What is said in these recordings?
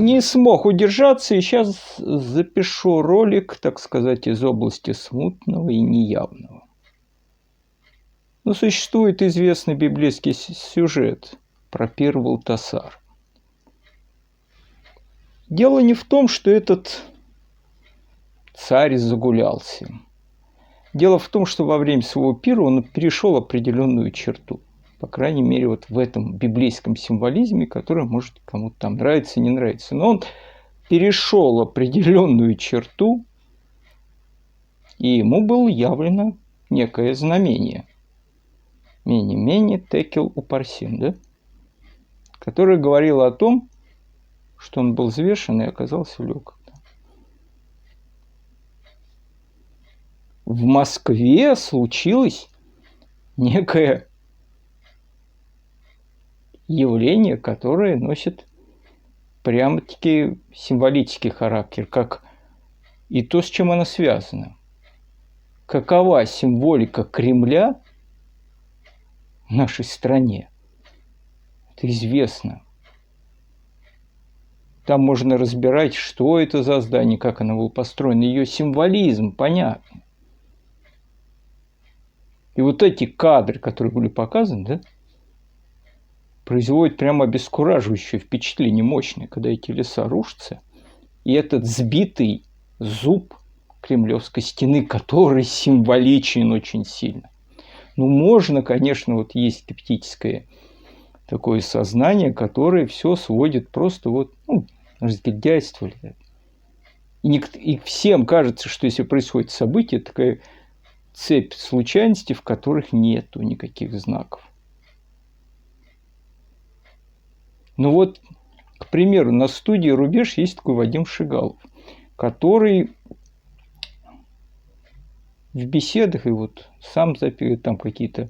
не смог удержаться, и сейчас запишу ролик, так сказать, из области смутного и неявного. Но существует известный библейский сюжет про пир Валтасар. Дело не в том, что этот царь загулялся. Дело в том, что во время своего пира он перешел определенную черту. По крайней мере, вот в этом библейском символизме, который, может, кому-то там нравится, не нравится. Но он перешел определенную черту, и ему было явлено некое знамение. Мени-мени текел упарсин, да? Которое говорило о том, что он был взвешен и оказался легок. В Москве случилось некое явление, которое носит прямо-таки символический характер, как и то, с чем оно связано. Какова символика Кремля в нашей стране? Это известно. Там можно разбирать, что это за здание, как оно было построено, ее символизм, понятно. И вот эти кадры, которые были показаны, да, производят прямо обескураживающее впечатление, мощное, когда эти леса рушатся, и этот сбитый зуб Кремлевской стены, который символичен очень сильно. Ну, можно, конечно, вот есть скептическое такое сознание, которое все сводит просто вот, ну, разгильдяйство. И всем кажется, что если происходит событие, такая цепь случайностей, в которых нету никаких знаков. Ну вот, к примеру, на студии «Рубеж» есть такой Вадим Шигалов, который в беседах и вот сам записывает там какие-то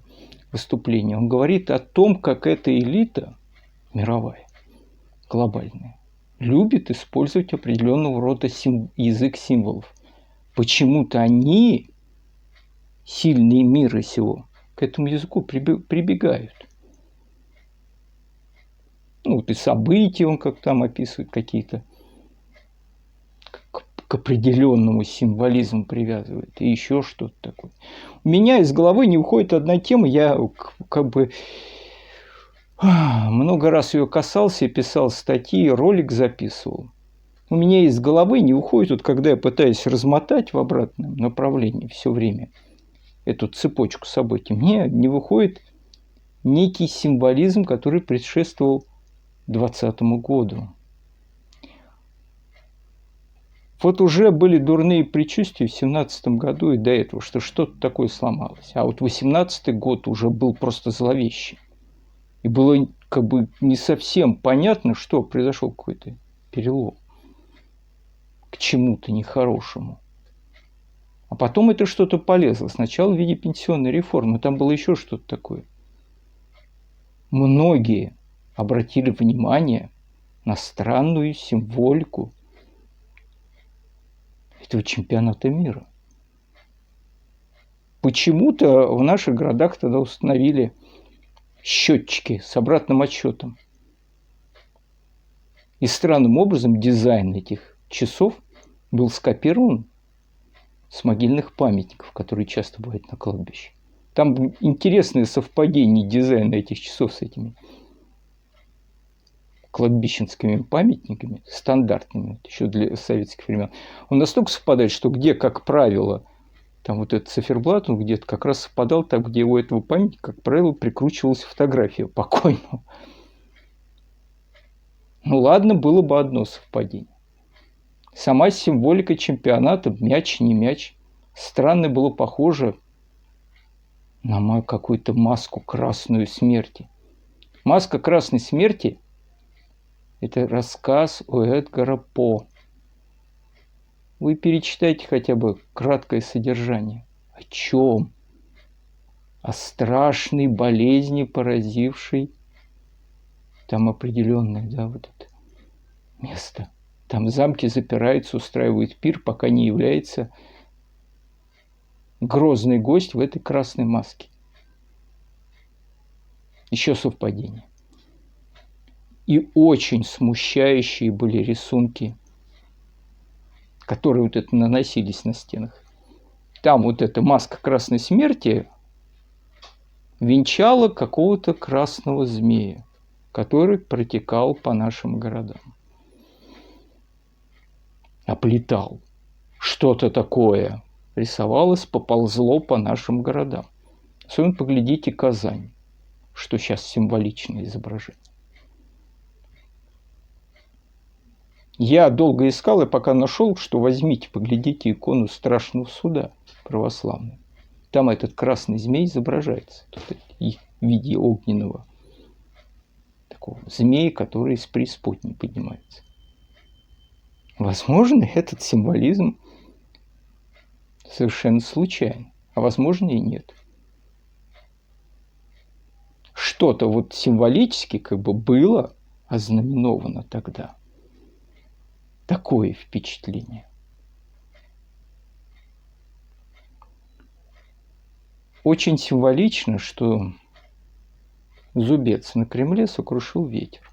выступления, он говорит о том, как эта элита мировая, глобальная, любит использовать определенного рода язык символов. Почему-то они, сильные мира сего, к этому языку прибегают. Ну, вот и события он как там описывает какие-то, к определенному символизму привязывает, и еще что-то такое. У меня из головы не уходит одна тема, я как бы много раз ее касался, писал статьи, ролик записывал. У меня из головы не уходит, вот когда я пытаюсь размотать в обратном направлении все время эту цепочку событий, мне не выходит некий символизм, который предшествовал 2020 году. Вот уже были дурные предчувствия в 2017 году и до этого, что что-то такое сломалось. А вот 2018 год уже был просто зловещий. И было как бы не совсем понятно, что произошел какой-то перелом к чему-то нехорошему. А потом это что-то полезло. Сначала в виде пенсионной реформы, там было еще что-то такое. Многие обратили внимание на странную символику этого чемпионата мира. Почему-то в наших городах тогда установили счетчики с обратным отсчетом. И странным образом дизайн этих часов был скопирован с могильных памятников, которые часто бывают на кладбище. Там интересные совпадения дизайна этих часов с этими кладбищенскими памятниками, стандартными, еще для советских времен. Он настолько совпадает, что где, как правило, там вот этот циферблат, он где-то как раз совпадал там, где у этого памятника, как правило, прикручивалась фотография покойного. Ну ладно, было бы одно совпадение. Сама символика чемпионата, мяч, не мяч, странно было похоже на мою какую-то маску красную смерти. Маска красной смерти – это рассказ у Эдгара По. Вы перечитайте хотя бы краткое содержание. О чем? О страшной болезни, поразившей там определенное, да, вот это место. Там замки запираются, устраивают пир, пока не является грозный гость в этой красной маске. Еще совпадение. И очень смущающие были рисунки, которые вот это наносились на стенах. Там вот эта маска Красной Смерти венчала какого-то красного змея, который протекал по нашим городам. Оплетал. Что-то такое рисовалось, поползло по нашим городам. Особенно поглядите Казань, что сейчас символичное изображение. Я долго искал, и пока нашел, что возьмите, поглядите икону Страшного Суда православную. Там этот красный змей изображается в виде огненного такого змея, который из преисподней поднимается. Возможно, этот символизм совершенно случайен, а возможно и нет. Что-то вот символически как бы было ознаменовано тогда. Такое впечатление. Очень символично, что зубец на Кремле сокрушил ветер.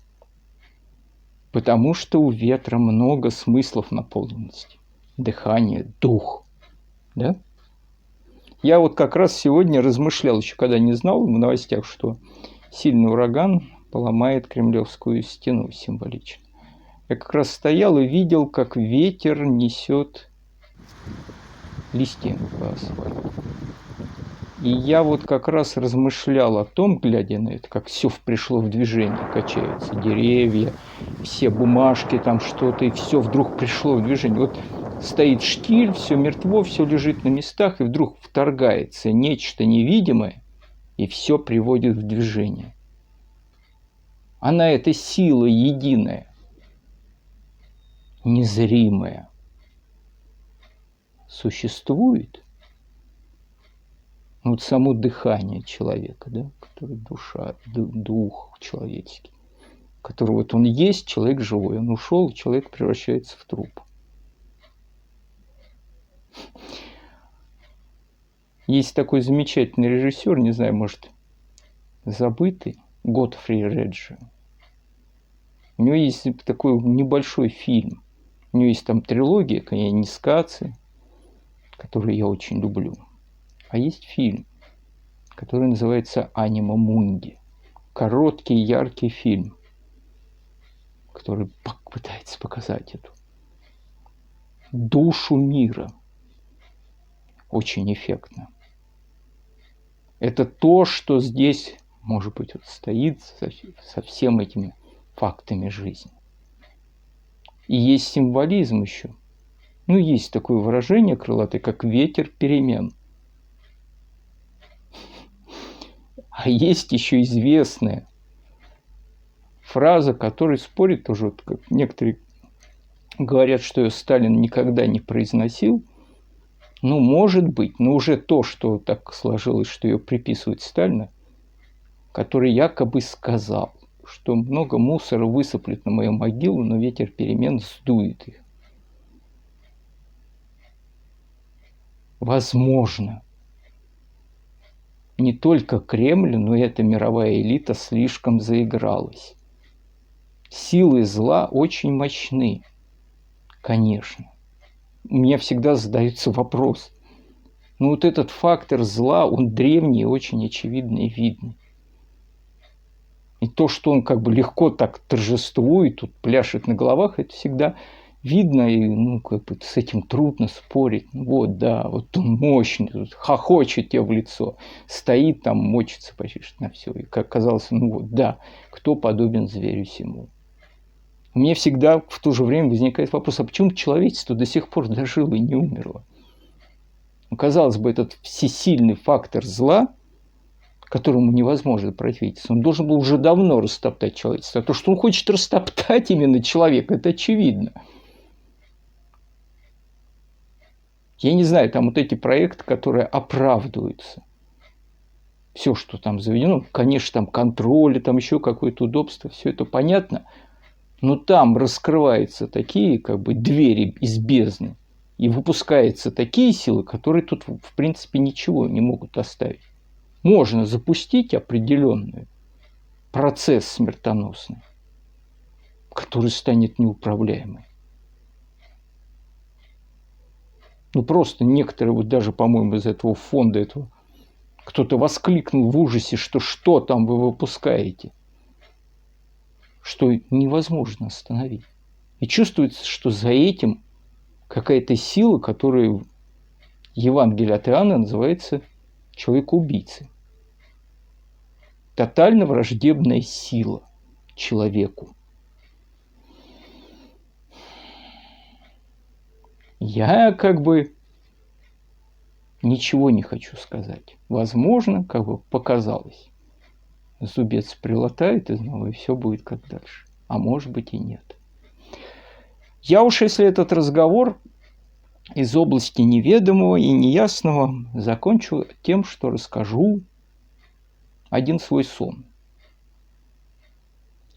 Потому что у ветра много смыслов наполненности. Дыхание, дух. Да? Я вот как раз сегодня размышлял, еще когда не знал в новостях, что сильный ураган поломает Кремлевскую стену символично. Я как раз стоял и видел, как ветер несет листья по асфальту. И я вот как раз размышлял о том, глядя на это, как все пришло в движение, качаются деревья, все бумажки, там что-то, и все вдруг пришло в движение. Вот стоит штиль, все мертво, все лежит на местах, и вдруг вторгается нечто невидимое, и все приводит в движение. Она – это сила единая, незримая, существует. Вот само дыхание человека, да, который душа, дух человеческий, который вот он есть, человек живой, он ушел, человек превращается в труп. Есть такой замечательный режиссер, не знаю, может, забытый, Готфри Реджи. У него есть такой небольшой фильм. У него есть там трилогия «Нискации», которую я очень люблю. А есть фильм, который называется «Анима Мунди». Короткий, яркий фильм, который пытается показать эту душу мира. Очень эффектно. Это то, что здесь, может быть, вот стоит со всеми этими фактами жизни. И есть символизм еще. Ну, есть такое выражение крылатое, как «ветер перемен». А есть еще известная фраза, которая спорит тоже, вот, как некоторые говорят, что ее Сталин никогда не произносил. Ну, может быть, но уже то, что так сложилось, что ее приписывают Сталину, который якобы сказал, что много мусора высыплет на мою могилу, но ветер перемен сдует их. Возможно. Не только Кремль, но и эта мировая элита слишком заигралась. Силы зла очень мощны, конечно. У меня всегда задается вопрос. Но вот этот фактор зла, он древний, очень очевидный и видный. И то, что он как бы легко так торжествует, тут пляшет на головах, это всегда видно, и ну, как бы с этим трудно спорить. Вот, да, вот он мощный, тут хохочет тебе в лицо, стоит там, мочится почти на все. И как казалось, ну вот, да, кто подобен зверю сему? У меня всегда в то же время возникает вопрос, а почему человечество до сих пор дожило и не умерло? Ну, казалось бы, этот всесильный фактор зла, которому невозможно противиться, он должен был уже давно растоптать человечество. А то, что он хочет растоптать именно человека, это очевидно. Я не знаю, там вот эти проекты, которые оправдываются. Все, что там заведено, конечно, там контроль, там еще какое-то удобство, все это понятно. Но там раскрываются такие как бы двери из бездны. И выпускаются такие силы, которые тут в принципе ничего не могут оставить. Можно запустить определенный процесс смертоносный. который станет неуправляемой. Ну, просто некоторые, вот даже, по-моему, из этого фонда, этого, кто-то воскликнул в ужасе, что там вы выпускаете, что невозможно остановить. И чувствуется, что за этим какая-то сила, которая в Евангелии от Иоанна называется человек-убийцей. Тотально враждебная сила человеку. Я как бы ничего не хочу сказать. Возможно, как бы показалось. Зубец прилатает и все будет как дальше. А может быть и нет. Я уж, если этот разговор из области неведомого и неясного, закончу тем, что расскажу один свой сон.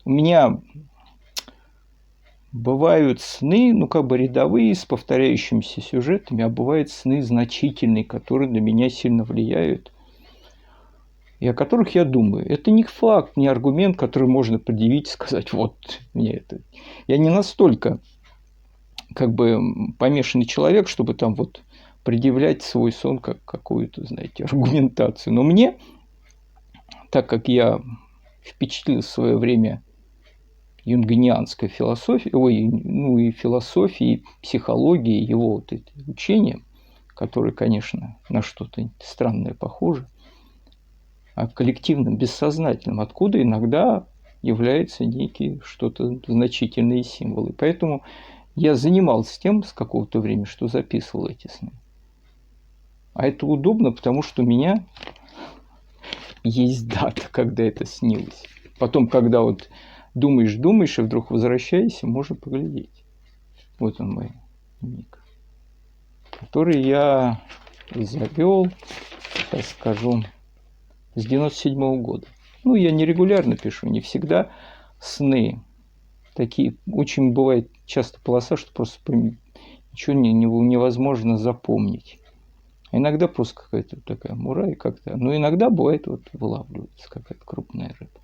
У меня бывают сны, ну как бы рядовые, с повторяющимися сюжетами, а бывают сны значительные, которые на меня сильно влияют, и о которых я думаю. Это не факт, не аргумент, который можно предъявить и сказать, вот мне это. Я не настолько как бы помешанный человек, чтобы там вот предъявлять свой сон как какую-то, знаете, аргументацию. Но мне, так как я впечатлил в свое время юнгианской философией, и философией, и психологией, его вот эти учения, которые, конечно, на что-то странное похожи, а в коллективном, бессознательном, откуда иногда являются некие что-то значительные символы. Поэтому я занимался тем с какого-то времени, что записывал эти сны. А это удобно, потому что у меня есть дата, когда это снилось. Потом, когда вот думаешь, и вдруг возвращаешься, можно поглядеть. Вот он мой дневник, который я завел, так скажу, с 97-го года. Ну, я нерегулярно пишу, не всегда сны. Такие, очень бывает часто полоса, что просто ничего невозможно запомнить. А иногда просто какая-то такая мура и как-то. Но иногда бывает, вот вылавливается какая-то крупная рыба.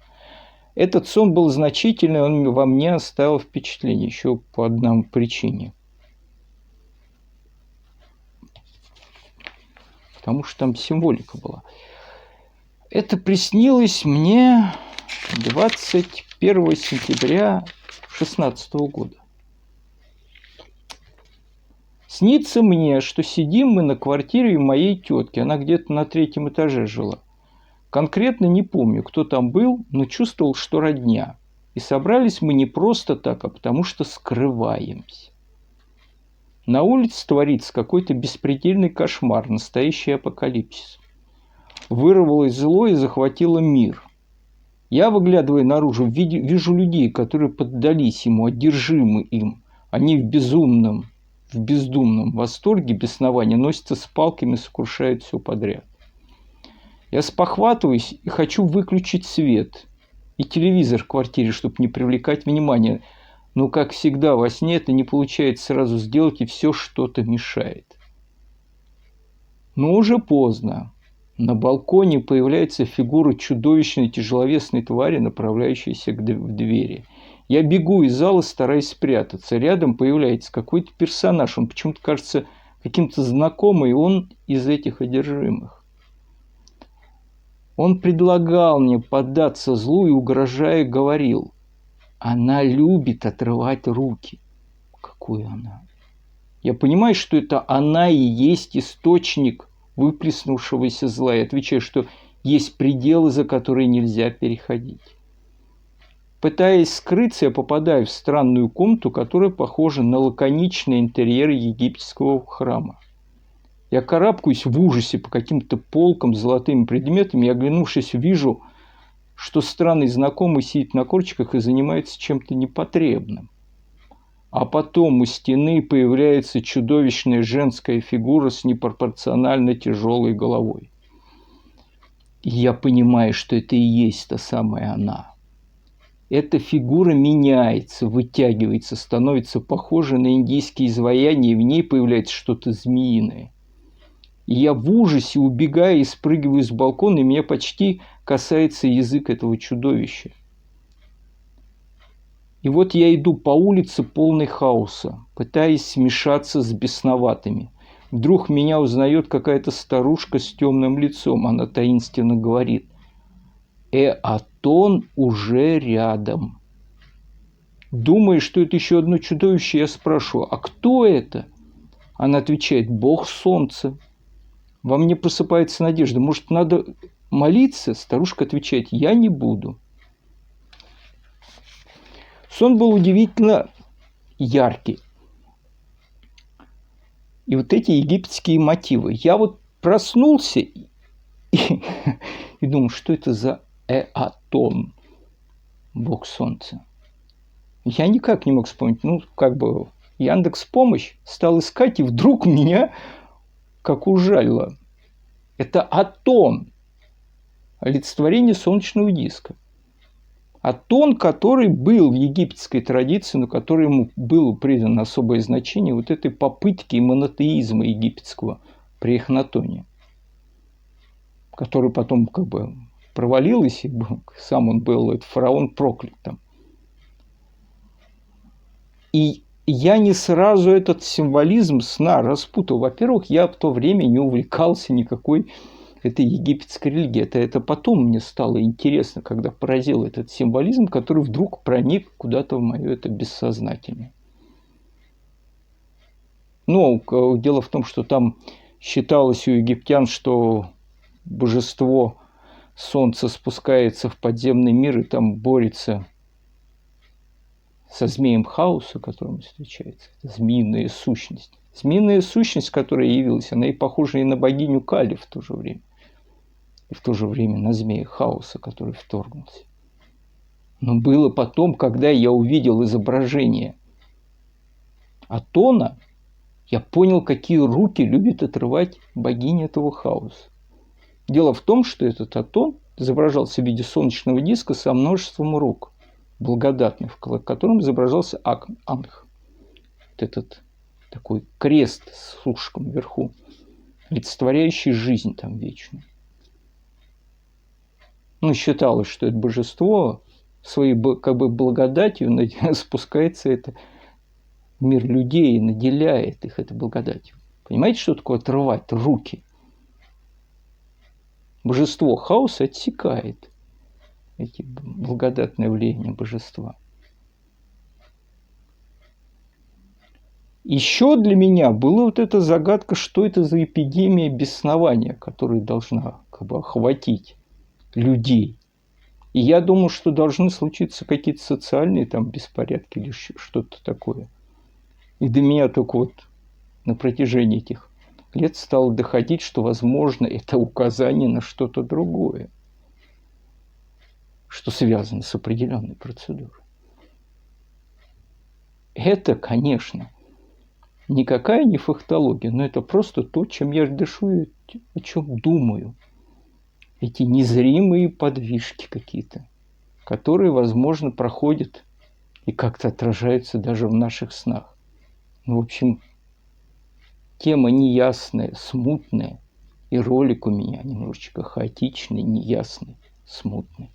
Этот сон был значительный, он во мне оставил впечатление еще по одной причине. Потому что там символика была. Это приснилось мне 21 сентября 2016 года. Снится мне, что сидим мы на квартире у моей тетки. Она где-то на 3-м этаже жила. Конкретно не помню, кто там был, но чувствовал, что родня. И собрались мы не просто так, а потому что скрываемся. На улице творится какой-то беспредельный кошмар, настоящий апокалипсис. Вырвалось зло и захватило мир. Я, выглядывая наружу, вижу людей, которые поддались ему, одержимы им. Они в бездумном восторге, бесновании носятся с палками и сокрушают все подряд. Я спохватываюсь и хочу выключить свет и телевизор в квартире, чтобы не привлекать внимания. Но, как всегда, во сне это не получается сразу сделать, и все что-то мешает. Но уже поздно. На балконе появляется фигура чудовищной тяжеловесной твари, направляющейся в двери. Я бегу из зала, стараясь спрятаться. Рядом появляется какой-то персонаж. Он почему-то кажется каким-то знакомым, и он из этих одержимых. Он предлагал мне поддаться злу и, угрожая, говорил: она любит отрывать руки. Какую она? Я понимаю, что это она и есть источник выплеснувшегося зла. И отвечаю, что есть пределы, за которые нельзя переходить. Пытаясь скрыться, я попадаю в странную комнату, которая похожа на лаконичный интерьер египетского храма. Я карабкаюсь в ужасе по каким-то полкам с золотыми предметами, и, оглянувшись, вижу, что странный знакомый сидит на корточках и занимается чем-то непотребным. А потом у стены появляется чудовищная женская фигура с непропорционально тяжелой головой. И я понимаю, что это и есть та самая она. Эта фигура меняется, вытягивается, становится похожа на индийские изваяния, и в ней появляется что-то змеиное. И я в ужасе убегаю и спрыгиваю с балкона, и меня почти касается язык этого чудовища. И вот я иду по улице полной хаоса, пытаясь смешаться с бесноватыми. Вдруг меня узнает какая-то старушка с темным лицом. Она таинственно говорит: Атон уже рядом. Думая, что это еще одно чудовище, я спрашиваю: а кто это? Она отвечает: Бог Солнца. Во мне просыпается надежда. Может, надо молиться? Старушка отвечает: я не буду. Сон был удивительно яркий. И вот эти египетские мотивы. Я вот проснулся и думаю, что это за Атон, Бог Солнца. Я никак не мог вспомнить. Яндекс.Помощь стал искать, и вдруг меня как ужалило. Это Атон, олицетворение солнечного диска. Атон, который был в египетской традиции, но который ему было придано особое значение вот этой попытки монотеизма египетского при Эхнатоне, который потом провалилась, и сам он был, этот фараон, проклят там. И я не сразу этот символизм сна распутал. Во-первых, я в то время не увлекался никакой этой египетской религией. Это потом мне стало интересно, когда поразил этот символизм, который вдруг проник куда-то в мое это бессознательное. Но дело в том, что там считалось у египтян, что божество Солнца спускается в подземный мир и там борется со змеем хаоса, которым встречается. Это змеиная сущность. Змеиная сущность, которая явилась, она и похожа и на богиню Кали в то же время. И в то же время на змея хаоса, который вторгнулся. Но было потом, когда я увидел изображение Атона, я понял, какие руки любит отрывать богиня этого хаоса. Дело в том, что этот Атон изображался в виде солнечного диска со множеством рук, благодатных, в котором изображался Анх. Вот этот такой крест с ушком вверху, олицетворяющий жизнь там вечную. Считалось, что это божество своей благодатью спускается это в мир людей и наделяет их этой благодатью. Понимаете, что такое отрывать руки? Божество хаоса отсекает эти благодатные влияния божества. Еще для меня была вот эта загадка, что это за эпидемия беснования, которая должна охватить людей. И я думаю, что должны случиться какие-то социальные там беспорядки или что-то такое. И до меня только на протяжении этих лет стало доходить, что, возможно, это указание на что-то другое, что связано с определенной процедурой. Это, конечно, никакая не фактология, но это просто то, чем я дышу и о чем думаю. Эти незримые подвижки какие-то, которые, возможно, проходят и как-то отражаются даже в наших снах. В общем, тема неясная, смутная, и ролик у меня немножечко хаотичный, неясный, смутный.